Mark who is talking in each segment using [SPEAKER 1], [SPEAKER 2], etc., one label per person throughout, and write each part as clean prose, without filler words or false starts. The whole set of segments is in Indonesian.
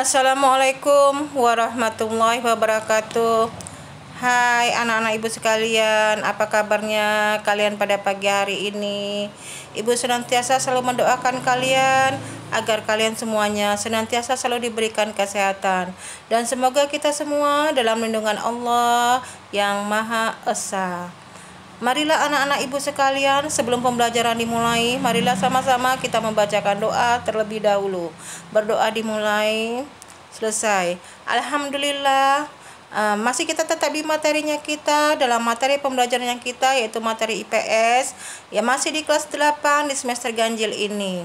[SPEAKER 1] Assalamualaikum warahmatullahi wabarakatuh. Hai anak-anak ibu sekalian, apa kabarnya kalian pada pagi hari ini? Ibu senantiasa selalu mendoakan kalian agar kalian semuanya senantiasa selalu diberikan kesehatan, dan semoga kita semua dalam lindungan Allah yang Maha Esa. Marilah anak-anak ibu sekalian, sebelum pembelajaran dimulai, marilah sama-sama kita membacakan doa terlebih dahulu. Berdoa dimulai, selesai. Alhamdulillah, masih kita tetap di materinya kita, dalam materi pembelajaran yang kita, yaitu materi IPS, yang masih di kelas 8 di semester ganjil ini.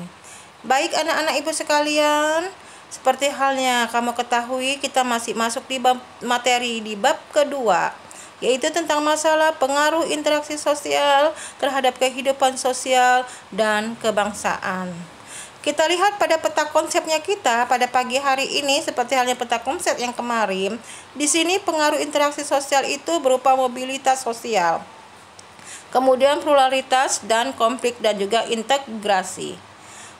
[SPEAKER 1] Baik anak-anak ibu sekalian, seperti halnya kamu ketahui, kita masih masuk di materi di bab kedua, yaitu tentang masalah pengaruh interaksi sosial terhadap kehidupan sosial dan kebangsaan. Kita lihat pada peta konsepnya kita pada pagi hari ini, seperti halnya peta konsep yang kemarin. Di sini pengaruh interaksi sosial itu berupa mobilitas sosial, kemudian pluralitas dan konflik, dan juga integrasi.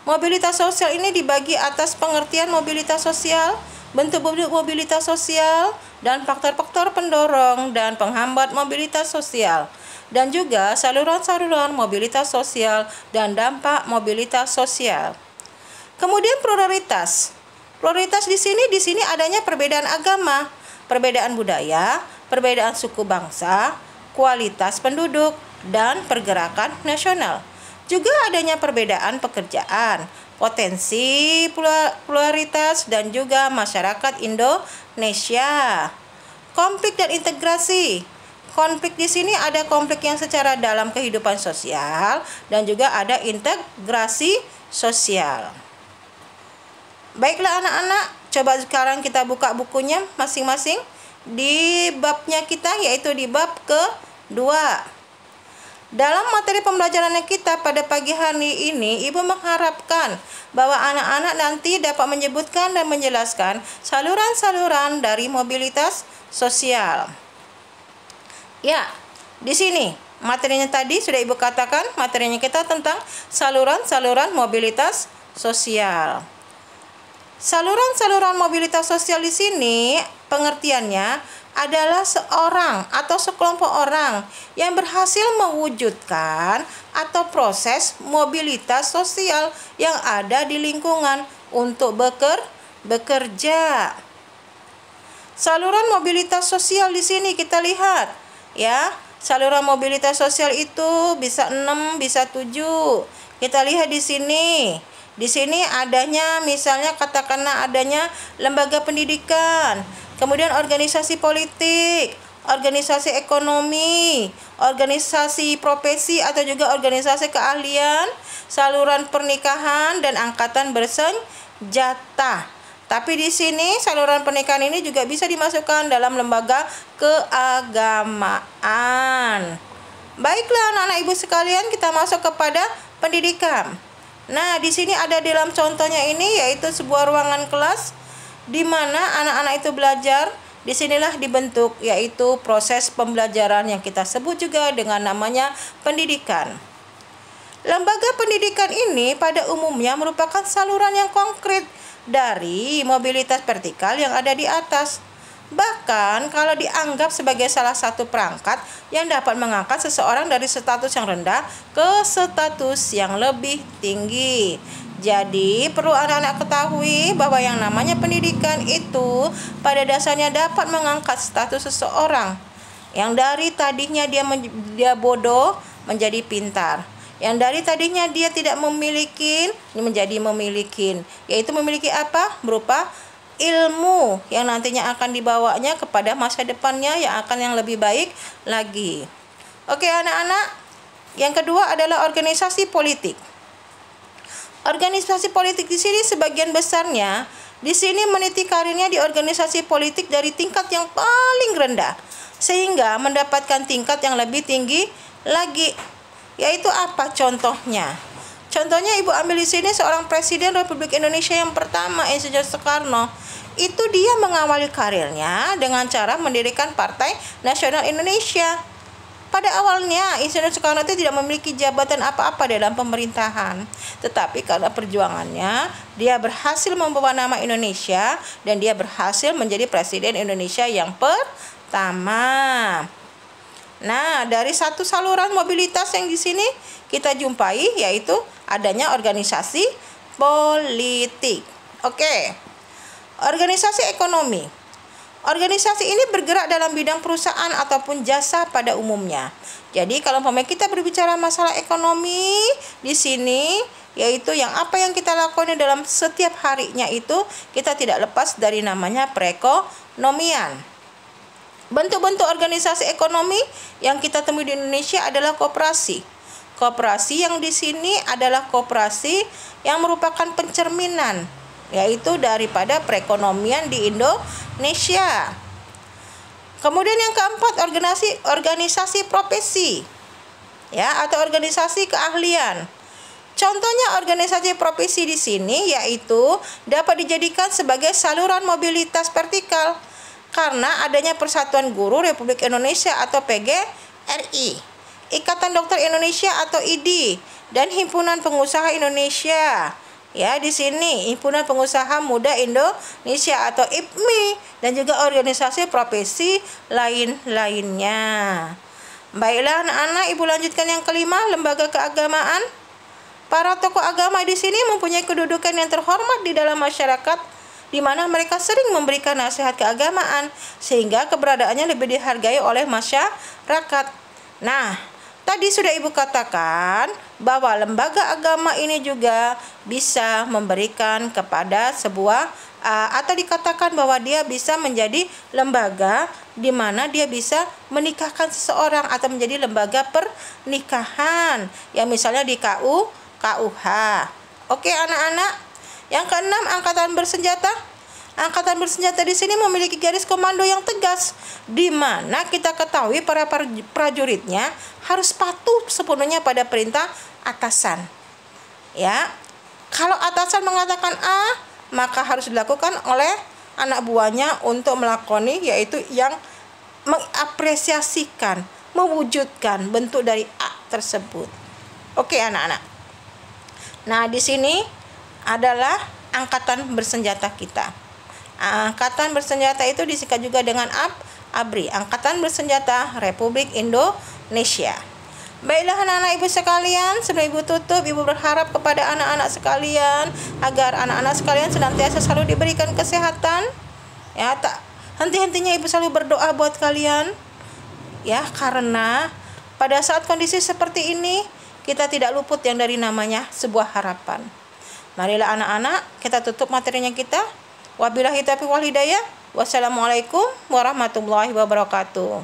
[SPEAKER 1] Mobilitas sosial ini dibagi atas pengertian mobilitas sosial, bentuk-bentuk mobilitas sosial, dan faktor-faktor pendorong dan penghambat mobilitas sosial, dan juga saluran-saluran mobilitas sosial dan dampak mobilitas sosial. Kemudian pluralitas. Pluralitas di sini adanya perbedaan agama, perbedaan budaya, perbedaan suku bangsa, kualitas penduduk, dan pergerakan nasional. Juga adanya perbedaan pekerjaan, potensi pluralitas, dan juga masyarakat Indonesia. Konflik dan integrasi. Konflik di sini ada konflik yang secara dalam kehidupan sosial, dan juga ada integrasi sosial. Baiklah anak-anak, coba sekarang kita buka bukunya masing-masing di babnya kita, yaitu di bab kedua. Dalam materi pembelajaran kita pada pagi hari ini, Ibu mengharapkan bahwa anak-anak nanti dapat menyebutkan dan menjelaskan saluran-saluran dari mobilitas sosial. Ya, di sini materinya tadi sudah Ibu katakan, materinya kita tentang saluran-saluran mobilitas sosial. Saluran-saluran mobilitas sosial di sini pengertiannya adalah seorang atau sekelompok orang yang berhasil mewujudkan atau proses mobilitas sosial yang ada di lingkungan untuk bekerja. Saluran mobilitas sosial di sini kita lihat, ya. Saluran mobilitas sosial itu bisa 6, bisa 7. Kita lihat di sini. Di sini adanya, misalnya katakanlah adanya lembaga pendidikan, kemudian organisasi politik, organisasi ekonomi, organisasi profesi atau juga organisasi keahlian, saluran pernikahan, dan angkatan bersenjata. Tapi di sini saluran pernikahan ini juga bisa dimasukkan dalam lembaga keagamaan. Baiklah anak-anak ibu sekalian, kita masuk kepada pendidikan. Nah, di sini ada dalam contohnya ini, yaitu sebuah ruangan kelas di mana anak-anak itu belajar. Disinilah dibentuk, yaitu proses pembelajaran yang kita sebut juga dengan namanya pendidikan. Lembaga pendidikan ini pada umumnya merupakan saluran yang konkret dari mobilitas vertikal yang ada di atas. Bahkan kalau dianggap sebagai salah satu perangkat yang dapat mengangkat seseorang dari status yang rendah ke status yang lebih tinggi. Jadi perlu anak-anak ketahui bahwa yang namanya pendidikan itu pada dasarnya dapat mengangkat status seseorang yang dari tadinya dia bodoh menjadi pintar, yang dari tadinya dia tidak memiliki menjadi memiliki, yaitu memiliki apa? Berupa ilmu yang nantinya akan dibawanya kepada masa depannya yang lebih baik lagi. Oke anak-anak, yang kedua adalah organisasi politik. Organisasi politik di sini sebagian besarnya di sini meniti karirnya di organisasi politik dari tingkat yang paling rendah sehingga mendapatkan tingkat yang lebih tinggi lagi. Yaitu apa contohnya? Contohnya Ibu ambil di sini seorang Presiden Republik Indonesia yang pertama, Insinyur Soekarno. Itu dia mengawali karirnya dengan cara mendirikan Partai Nasional Indonesia. Pada awalnya Insinyur Soekarno itu tidak memiliki jabatan apa-apa dalam pemerintahan, tetapi karena perjuangannya dia berhasil membawa nama Indonesia dan dia berhasil menjadi Presiden Indonesia yang pertama. Nah, dari satu saluran mobilitas yang di sini kita jumpai yaitu adanya organisasi politik. Oke. Organisasi ekonomi. Organisasi ini bergerak dalam bidang perusahaan ataupun jasa pada umumnya. Jadi kalau kita berbicara masalah ekonomi di sini, yaitu apa yang kita lakukan dalam setiap harinya itu kita tidak lepas dari namanya perekonomian. Bentuk-bentuk organisasi ekonomi yang kita temui di Indonesia adalah koperasi. Koperasi yang di sini adalah koperasi yang merupakan pencerminan yaitu daripada perekonomian di Indonesia. Kemudian yang keempat, organisasi profesi atau organisasi keahlian. Contohnya organisasi profesi di sini yaitu dapat dijadikan sebagai saluran mobilitas vertikal karena adanya Persatuan Guru Republik Indonesia atau PGRI, Ikatan Dokter Indonesia atau IDI, dan Himpunan Pengusaha Indonesia. Di sini Himpunan Pengusaha Muda Indonesia atau IPMI dan juga organisasi profesi lain-lainnya. Baiklah anak-anak, Ibu lanjutkan yang kelima, lembaga keagamaan. Para tokoh agama di sini mempunyai kedudukan yang terhormat di dalam masyarakat, di mana mereka sering memberikan nasihat keagamaan sehingga keberadaannya lebih dihargai oleh masyarakat. Nah, tadi sudah Ibu katakan bahwa lembaga agama ini juga bisa memberikan kepada sebuah atau dikatakan bahwa dia bisa menjadi lembaga di mana dia bisa menikahkan seseorang atau menjadi lembaga pernikahan. Misalnya di KUH. Oke anak-anak. Yang keenam, angkatan bersenjata. Angkatan bersenjata di sini memiliki garis komando yang tegas, di mana kita ketahui para prajuritnya harus patuh sepenuhnya pada perintah atasan. Kalau atasan mengatakan A, maka harus dilakukan oleh anak buahnya untuk melakoni, yaitu yang mengapresiasikan, mewujudkan bentuk dari A tersebut. Oke anak-anak. Nah, di sini adalah angkatan bersenjata kita. Angkatan bersenjata itu disingkat juga dengan ABRI, Angkatan Bersenjata Republik Indonesia. Baiklah anak-anak Ibu sekalian, sebelum Ibu tutup, Ibu berharap kepada anak-anak sekalian agar anak-anak sekalian senantiasa selalu diberikan kesehatan. Tak henti-hentinya Ibu selalu berdoa buat kalian. Karena pada saat kondisi seperti ini kita tidak luput yang dari namanya sebuah harapan. Marilah anak-anak kita tutup materinya kita. Wabillahi taufiq wal hidayah. Wassalamualaikum warahmatullahi wabarakatuh.